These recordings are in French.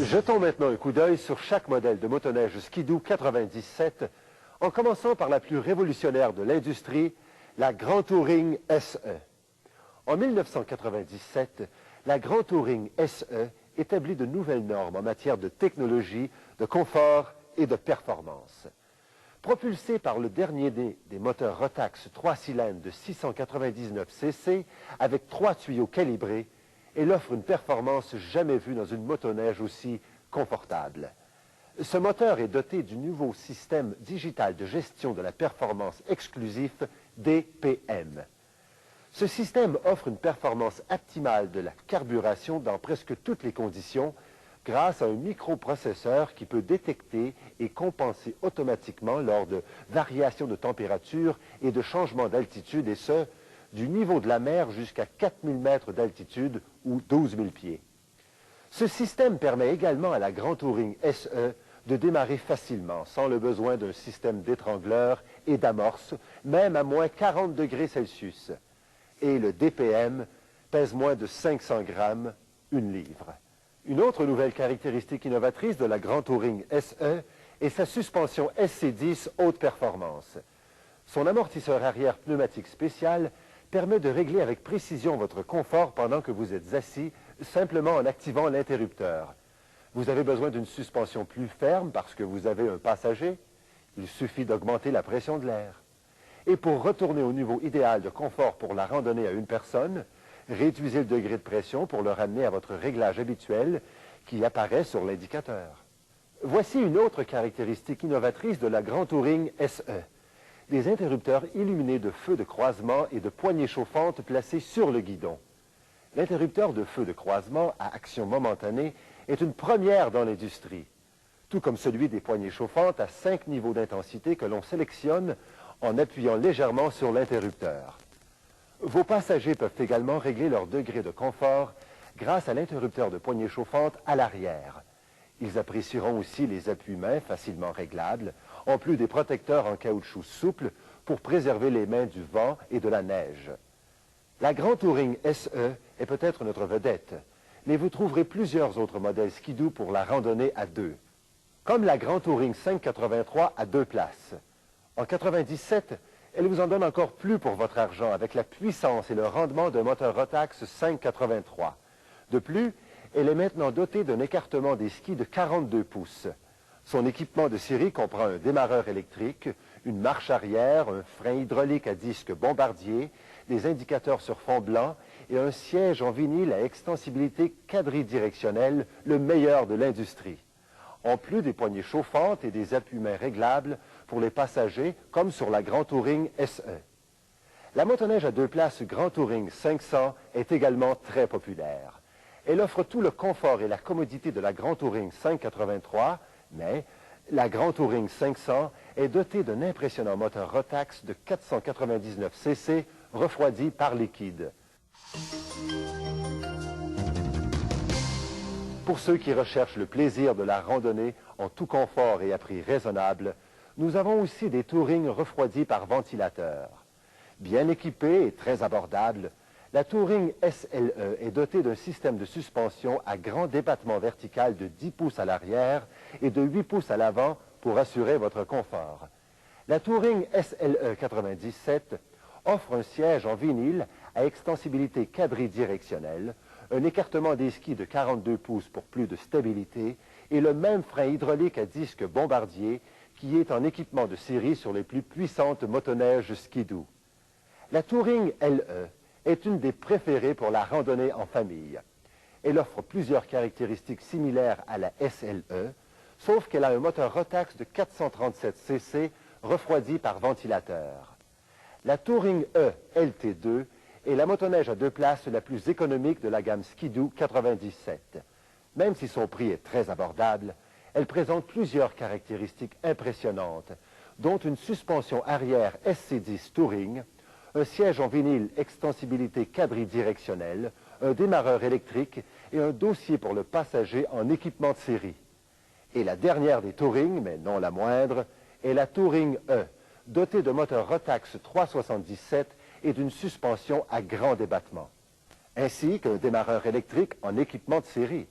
Jetons maintenant un coup d'œil sur chaque modèle de motoneige Ski-Doo 97, en commençant par la plus révolutionnaire de l'industrie, la Grand Touring SE. En 1997, la Grand Touring SE établit de nouvelles normes en matière de technologie, de confort et de performance. Propulsée par le dernier des moteurs Rotax 3 cylindres de 699 cc avec 3 tuyaux calibrés, elle offre une performance jamais vue dans une motoneige aussi confortable. Ce moteur est doté du nouveau système digital de gestion de la performance exclusif DPM. Ce système offre une performance optimale de la carburation dans presque toutes les conditions grâce à un microprocesseur qui peut détecter et compenser automatiquement lors de variations de température et de changements d'altitude, et ce, du niveau de la mer jusqu'à 4000 mètres d'altitude ou 12 000 pieds. Ce système permet également à la Grand Touring SE de démarrer facilement, sans le besoin d'un système d'étrangleur et d'amorce, même à moins 40 degrés Celsius. Et le DPM pèse moins de 500 grammes, une livre. Une autre nouvelle caractéristique innovatrice de la Grand Touring SE est sa suspension SC10 haute performance. Son amortisseur arrière pneumatique spécial permet de régler avec précision votre confort pendant que vous êtes assis, simplement en activant l'interrupteur. Vous avez besoin d'une suspension plus ferme parce que vous avez un passager. Il suffit d'augmenter la pression de l'air. Et pour retourner au niveau idéal de confort pour la randonnée à une personne, réduisez le degré de pression pour le ramener à votre réglage habituel qui apparaît sur l'indicateur. Voici une autre caractéristique innovatrice de la Grand Touring SE. Des interrupteurs illuminés de feux de croisement et de poignées chauffantes placés sur le guidon. L'interrupteur de feu de croisement à action momentanée est une première dans l'industrie, tout comme celui des poignées chauffantes à 5 niveaux d'intensité que l'on sélectionne en appuyant légèrement sur l'interrupteur. Vos passagers peuvent également régler leur degré de confort grâce à l'interrupteur de poignée chauffante à l'arrière. Ils apprécieront aussi les appuis-mains facilement réglables, en plus des protecteurs en caoutchouc souple pour préserver les mains du vent et de la neige. La Grand Touring SE est peut-être notre vedette, mais vous trouverez plusieurs autres modèles Ski-Doo pour la randonnée à deux, comme la Grand Touring 583 à 2 places. En 97, elle vous en donne encore plus pour votre argent avec la puissance et le rendement d'un moteur Rotax 583. De plus, elle est maintenant dotée d'un écartement des skis de 42 pouces. Son équipement de série comprend un démarreur électrique, une marche arrière, un frein hydraulique à disque bombardier, des indicateurs sur fond blanc et un siège en vinyle à extensibilité quadridirectionnelle, le meilleur de l'industrie. En plus des poignées chauffantes et des appuis-mains réglables pour les passagers, comme sur la Grand Touring SE. La motoneige à 2 places Grand Touring 500 est également très populaire. Elle offre tout le confort et la commodité de la Grand Touring 583, mais la Grand Touring 500 est dotée d'un impressionnant moteur Rotax de 499 cc refroidi par liquide. Pour ceux qui recherchent le plaisir de la randonnée en tout confort et à prix raisonnable, nous avons aussi des Touring refroidis par ventilateur. Bien équipée et très abordable, la Touring SLE est dotée d'un système de suspension à grand débattement vertical de 10 pouces à l'arrière et de 8 pouces à l'avant pour assurer votre confort. La Touring SLE 97 offre un siège en vinyle à extensibilité quadridirectionnelle, un écartement des skis de 42 pouces pour plus de stabilité et le même frein hydraulique à disque bombardier qui est en équipement de série sur les plus puissantes motoneiges Ski-Doo. La Touring LE est une des préférées pour la randonnée en famille. Elle offre plusieurs caractéristiques similaires à la SLE, sauf qu'elle a un moteur Rotax de 437 cc refroidi par ventilateur. La Touring E LT2 est la motoneige à 2 places la plus économique de la gamme Ski-Doo 97. Même si son prix est très abordable, elle présente plusieurs caractéristiques impressionnantes, dont une suspension arrière SC10 Touring, un siège en vinyle extensibilité quadridirectionnelle, un démarreur électrique et un dossier pour le passager en équipement de série. Et la dernière des Touring, mais non la moindre, est la Touring E, dotée de moteur Rotax 377 et d'une suspension à grand débattement, ainsi qu'un démarreur électrique en équipement de série.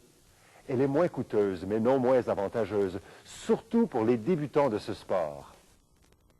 elle est moins coûteuse, mais non moins avantageuse, surtout pour les débutants de ce sport.